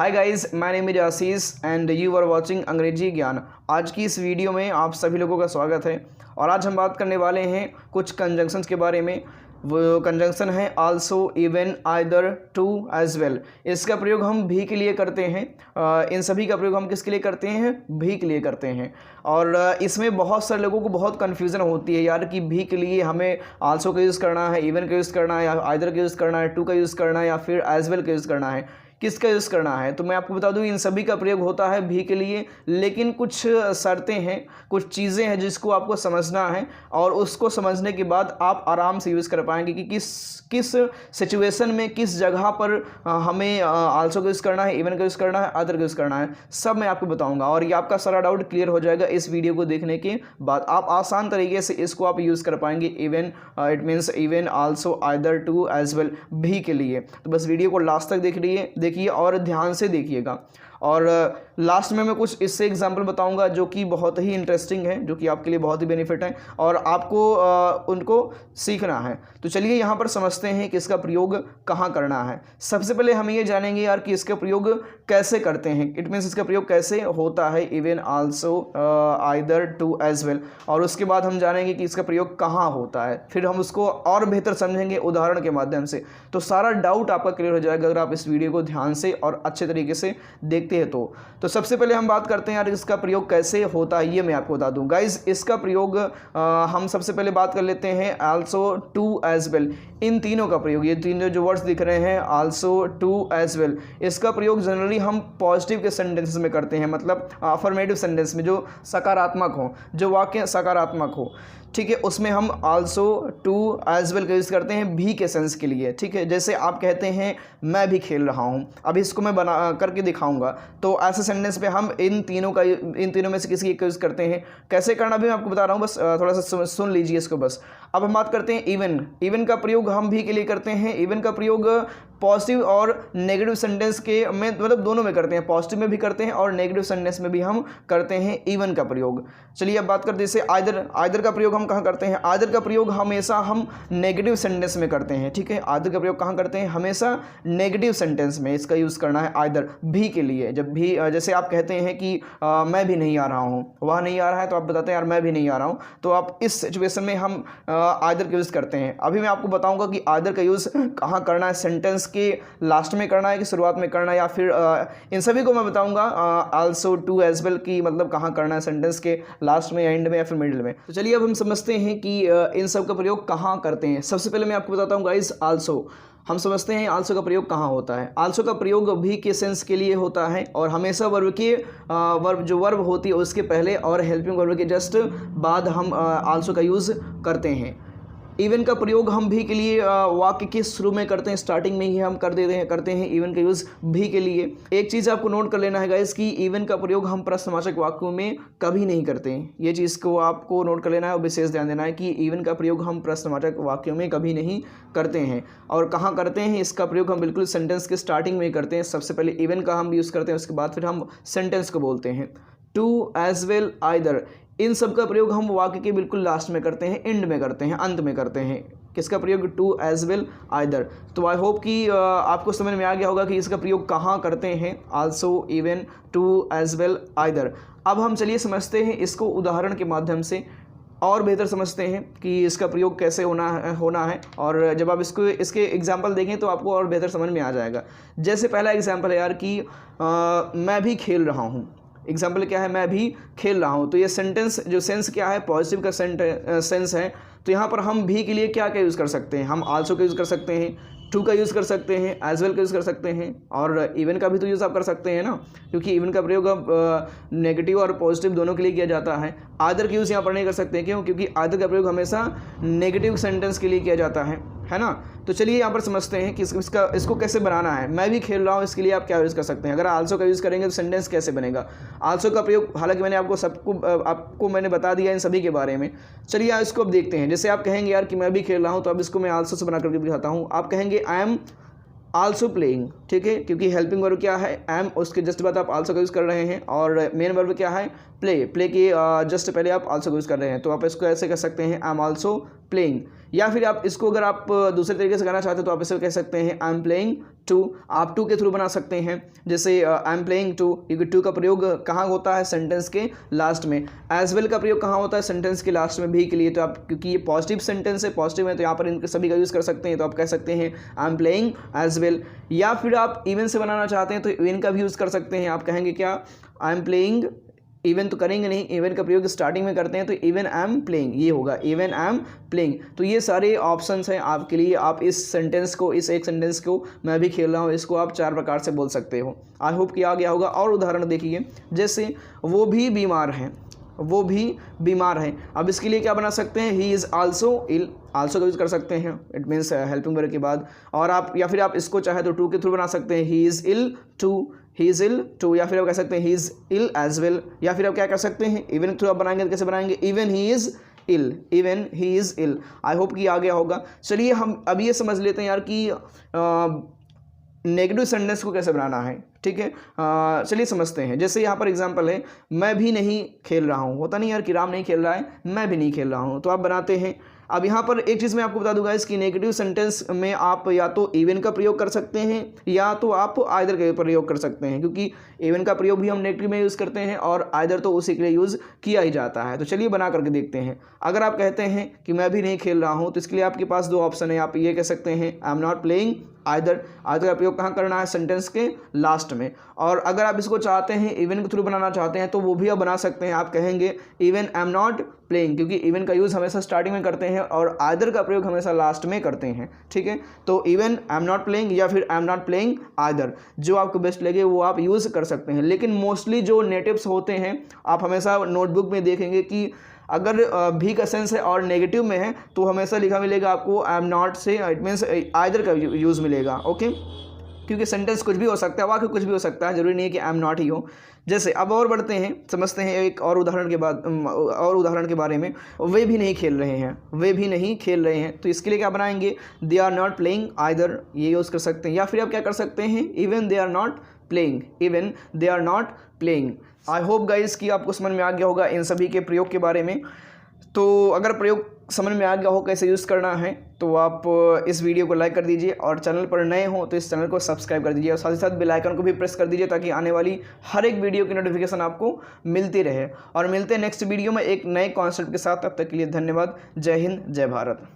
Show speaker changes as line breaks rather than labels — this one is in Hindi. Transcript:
Hi guys, my name is Ashish and you are watching Angrezi Gyan. आज की इस वीडियो में आप सभी लोगों का स्वागत है और आज हम बात करने वाले हैं कुछ कंजंक्शंस के बारे में। वो कंजंक्शन है also, even, either, too, as well. इसका प्रयोग हम भी के लिए करते हैं। इन सभी का प्रयोग हम किसके लिए करते हैं? भी के लिए करते हैं। और इसमें बहुत सारे लोगों को बहुत कन्फ्यूज़न होती है यार कि भी के लिए हमें आल्सो का यूज़ करना है, इवन का यूज़ करना है, या आइदर का यूज़ करना है, टू का यूज़ करना है, या फिर एज वेल का यूज़ करना है, किसका यूज़ करना है। तो मैं आपको बता दूं इन सभी का प्रयोग होता है भी के लिए, लेकिन कुछ शर्तें हैं, कुछ चीज़ें हैं जिसको आपको समझना है और उसको समझने के बाद आप आराम से यूज़ कर पाएंगे कि किस सिचुएशन में, किस जगह पर हमें आल्सो का यूज़ करना है, इवन का यूज़ करना है, अदर का यूज़ करना है, सब मैं आपको बताऊंगा और ये आपका सारा डाउट क्लियर हो जाएगा इस वीडियो को देखने के बाद। आप आसान तरीके से इसको आप यूज़ कर पाएंगे। Even, it means even, also, either, too, as well, भी के लिए। तो बस वीडियो को लास्ट तक देखिए और ध्यान से देखिएगा। और लास्ट में मैं कुछ इससे एग्जाम्पल बताऊंगा जो कि बहुत ही इंटरेस्टिंग है, जो कि आपके लिए बहुत ही बेनिफिट है और आपको उनको सीखना है। तो चलिए यहाँ पर समझते हैं कि इसका प्रयोग कहाँ करना है। सबसे पहले हम ये जानेंगे यार कि इसका प्रयोग कैसे करते हैं। इट मीन्स इसका प्रयोग कैसे होता है, even, also, either, too, as well. और उसके बाद हम जानेंगे कि इसका प्रयोग कहाँ होता है, फिर हम उसको और बेहतर समझेंगे उदाहरण के माध्यम से। तो सारा डाउट आपका क्लियर हो जाएगा अगर आप इस वीडियो को ध्यान से और अच्छे तरीके से देखते हैं। तो सबसे पहले हम बात करते हैं यार इसका प्रयोग कैसे होता है, ये मैं आपको बता दूं। गाइज, इसका प्रयोग हम सबसे पहले बात कर लेते हैं आल्सो, टू, एज वेल। इन तीनों का प्रयोग, ये तीनों जो वर्ड्स दिख रहे हैं आल्सो, टू, एज वेल, इसका प्रयोग जनरली हम पॉजिटिव के सेंटेंसेस में करते हैं, मतलब अफर्मेटिव सेंटेंस में जो सकारात्मक हो, जो वाक्य सकारात्मक हो, ठीक है, उसमें हम आल्सो, टू, एज वेल का यूज़ करते हैं भी के सेंस के लिए। ठीक है, जैसे आप कहते हैं मैं भी खेल रहा हूँ, अभी इसको मैं बना करके दिखाऊंगा। तो ऐसे सेंटेंस पे हम इन तीनों में से किसी एक का यूज़ करते हैं। कैसे करना भी मैं आपको बता रहा हूँ, बस थोड़ा सा सुन लीजिए इसको बस। अब हम बात करते हैं इवन। इवन का प्रयोग हम भी के लिए करते हैं। इवन का प्रयोग पॉजिटिव और नेगेटिव सेंटेंस के में, मतलब दोनों में करते हैं, पॉजिटिव में भी करते हैं और नेगेटिव सेंटेंस में भी हम करते हैं इवन का प्रयोग। चलिए अब बात करते हैं जैसे आइदर का प्रयोग हम कहाँ करते हैं। आइदर का प्रयोग हमेशा हम नेगेटिव सेंटेंस में करते हैं। ठीक है, आइदर का प्रयोग कहाँ करते हैं? हमेशा नेगेटिव सेंटेंस में इसका यूज़ करना है आइदर, भी के लिए। जब भी, जैसे आप कहते हैं कि मैं भी नहीं आ रहा हूँ, वह नहीं आ रहा है, तो आप बताते हैं यार मैं भी नहीं आ रहा हूँ, तो आप इस सिचुएशन में हम आइदर का यूज़ करते हैं। अभी मैं आपको बताऊँगा कि आइदर का यूज़ कहाँ करना है, सेंटेंस के लास्ट में करना है कि शुरुआत में करना है, या फिर इन सभी को मैं बताऊंगा आल्सो, टू, एज वेल की मतलब कहाँ करना है, सेंटेंस के लास्ट में, एंड में, या फिर मिडिल में। तो चलिए अब हम समझते हैं कि इन सब का प्रयोग कहाँ करते हैं। सबसे पहले मैं आपको बताता हूँ गाइस, आल्सो। हम समझते हैं आल्सो का प्रयोग कहाँ होता है। आल्सो का प्रयोग भी के सेंस के लिए होता है और हमेशा वर्ब के जो वर्ब होती है उसके पहले और हेल्पिंग वर्ब के जस्ट बाद हम आल्सो का यूज़ करते हैं। इवन का प्रयोग हम भी के लिए वाक्य के शुरू में करते हैं, स्टार्टिंग में ही हम करते हैं इवन का यूज़ भी के लिए। एक चीज़ आपको नोट कर लेना है गाइस कि इवन का प्रयोग हम प्रश्नवाचक वाक्यों में कभी नहीं करते हैं। ये चीज़ को आपको नोट कर लेना है और विशेष ध्यान देना है कि इवन का प्रयोग हम प्रश्नवाचक वाक्यों में कभी नहीं करते हैं। और कहाँ करते हैं इसका प्रयोग? हम बिल्कुल सेंटेंस के स्टार्टिंग में ही करते हैं। सबसे पहले इवन का हम यूज़ करते हैं, उसके बाद फिर हम सेंटेंस को बोलते हैं। टू, एज वेल, आइदर, इन सब का प्रयोग हम वाक्य के बिल्कुल लास्ट में करते हैं, एंड में करते हैं, अंत में करते हैं। किसका प्रयोग? Too, as well, either. तो आई होप कि आपको समझ में आ गया होगा कि इसका प्रयोग कहाँ करते हैं, also, even, too, as well, either. अब हम चलिए समझते हैं इसको उदाहरण के माध्यम से और बेहतर समझते हैं कि इसका प्रयोग कैसे होना है। और जब आप इसके एग्जाम्पल देखें तो आपको और बेहतर समझ में आ जाएगा। जैसे पहला एग्जाम्पल है यार कि मैं भी खेल रहा हूँ। एग्जाम्पल क्या है? मैं भी खेल रहा हूँ। तो ये सेंटेंस, जो सेंस क्या है, पॉजिटिव का सेंस है। तो यहाँ पर हम भी के लिए क्या क्या यूज़ कर सकते हैं? हम आल्सो का यूज़ कर सकते हैं, टू का यूज़ कर सकते हैं, एज वेल का यूज़ कर सकते हैं और इवन का भी तो यूज़ आप कर सकते हैं ना, क्योंकि इवन का प्रयोग अब नेगेटिव और पॉजिटिव दोनों के लिए किया जाता है। आइदर का यूज़ यहाँ पर नहीं कर सकते। क्यों? क्योंकि आइदर का प्रयोग हमेशा नेगेटिव सेंटेंस के लिए किया जाता है ना। तो चलिए यहाँ पर समझते हैं कि इसको कैसे बनाना है। मैं भी खेल रहा हूँ, इसके लिए आप क्या यूज़ कर सकते हैं? अगर आल्सो का यूज़ करेंगे तो सेंटेंस कैसे बनेगा? आल्सो का प्रयोग हालांकि मैंने आपको मैंने बता दिया इन सभी के बारे में। चलिए इसको अब देखते हैं। जैसे आप कहेंगे यार कि मैं भी खेल रहा हूँ, तो अब इसको मैं आल्सो से बना करके दिखाता हूँ। आप कहेंगे आई एम आल्सो प्लेइंग। ठीक है, क्योंकि हेल्पिंग वर्ब क्या है? एम, उसके जस्ट बाद आप आल्सो का यूज़ कर रहे हैं और मेन वर्ब क्या है? प्ले। प्ले के जस्ट पहले आप आल्सो का यूज़ कर रहे हैं। तो आप इसको ऐसे कर सकते हैं, आई एम आल्सो प्लेइंग। या फिर आप इसको अगर आप दूसरे तरीके से करना चाहते हैं तो आप इसे कह सकते हैं आई एम प्लेइंग टू। आप टू के थ्रू बना सकते हैं, जैसे आई एम प्लेइंग टू, क्योंकि टू का प्रयोग कहाँ होता है, सेंटेंस के लास्ट में। एज वेल का प्रयोग कहाँ होता है, सेंटेंस के लास्ट में भी के लिए। तो आप, क्योंकि ये पॉजिटिव सेंटेंस है, पॉजिटिव है, तो यहाँ पर इनके सभी का यूज़ कर सकते हैं। तो आप कह सकते हैं I am playing as well. या फिर आप इवन से बनाना चाहते हैं तो इवन का भी यूज़ कर सकते हैं। आप कहेंगे क्या, आई एम प्लेइंग, इवन तो करेंगे नहीं, इवन का प्रयोग स्टार्टिंग में करते हैं, तो इवन आई एम प्लेइंग ये होगा, इवन आई एम प्लेइंग। तो ये सारे ऑप्शंस हैं आपके लिए। आप इस सेंटेंस को, इस एक सेंटेंस को मैं भी खेल रहा हूँ, इसको आप 4 प्रकार से बोल सकते हो। आई होप कि आ गया होगा। और उदाहरण देखिए, जैसे वो भी बीमार हैं, वो भी बीमार हैं। अब इसके लिए क्या बना सकते हैं, he is also ill, also का यूज़ कर सकते हैं, इट मीन्स हेल्पिंग वर्ब के बाद। और आप, या फिर आप इसको चाहे तो टू के थ्रू बना सकते हैं, he is ill too, he is ill too. या फिर आप कह सकते हैं he is ill as well. या फिर आप क्या कर सकते हैं, इवन थ्रू आप बनाएंगे तो कैसे बनाएंगे, even he is ill, even he is ill. I hope कि आ गया होगा। चलिए हम अब ये समझ लेते हैं यार कि नेगेटिव सेंटेंस को कैसे बनाना है, ठीक है। चलिए समझते हैं। जैसे यहाँ पर एग्जांपल है, मैं भी नहीं खेल रहा हूँ। होता नहीं यार कि राम नहीं खेल रहा है, मैं भी नहीं खेल रहा हूँ, तो आप बनाते हैं। अब यहाँ पर एक चीज़ मैं आपको बता दूंगा, इसकी नेगेटिव सेंटेंस में आप या तो इवन का प्रयोग कर सकते हैं या तो आप आइदर का प्रयोग कर सकते हैं, क्योंकि इवन का प्रयोग भी हम नेगेटिव में यूज़ करते हैं और आइदर तो उसी के लिए यूज़ किया ही जाता है। तो चलिए बना करके देखते हैं। अगर आप कहते हैं कि मैं भी नहीं खेल रहा हूँ, तो इसके लिए आपके पास 2 ऑप्शन है। आप ये कह सकते हैं I am not playing either. Either का प्रयोग कहाँ करना है, सेंटेंस के लास्ट में। और अगर आप इसको चाहते हैं इवन के थ्रू बनाना चाहते हैं तो वो भी आप बना सकते हैं। आप कहेंगे even I am not playing, क्योंकि इवन का यूज़ हमेशा स्टार्टिंग में करते हैं और आइदर का प्रयोग हमेशा लास्ट में करते हैं, ठीक है। तो even I am not playing या फिर I am not playing either, जो आपको बेस्ट लगे वो आप यूज़ कर सकते हैं। लेकिन मोस्टली जो नेटिव्स होते हैं, आप हमेशा नोटबुक में देखेंगे कि अगर भी का सेंस है और नेगेटिव में है तो हमेशा लिखा मिलेगा आपको आई एम नॉट से, इट मीन्स आइदर का यूज़ मिलेगा, ओके। क्योंकि सेंटेंस कुछ भी हो सकता है, वाक्य कुछ भी हो सकता है, जरूरी नहीं है कि आई एम नॉट ही हो। जैसे अब और बढ़ते हैं, समझते हैं एक और उदाहरण के बाद, और उदाहरण के बारे में। वे भी नहीं खेल रहे हैं, वे भी नहीं खेल रहे हैं, तो इसके लिए क्या बनाएंगे, they are not playing either, ये यूज़ कर सकते हैं। या फिर आप क्या कर सकते हैं, even they are not playing, even they are not playing. I hope guys कि आपको समझ में आ गया होगा इन सभी के प्रयोग के बारे में। तो अगर प्रयोग समझ में आ गया हो कैसे यूज़ करना है तो आप इस वीडियो को लाइक कर दीजिए, और चैनल पर नए हो तो इस चैनल को सब्सक्राइब कर दीजिए, और साथ ही साथ बेल आइकन को भी प्रेस कर दीजिए ताकि आने वाली हर एक वीडियो की नोटिफिकेशन आपको मिलती रहे। और मिलते हैं नेक्स्ट वीडियो में एक नए कॉन्सेप्ट के साथ। तब तक के लिए धन्यवाद। जय हिंद, जय भारत।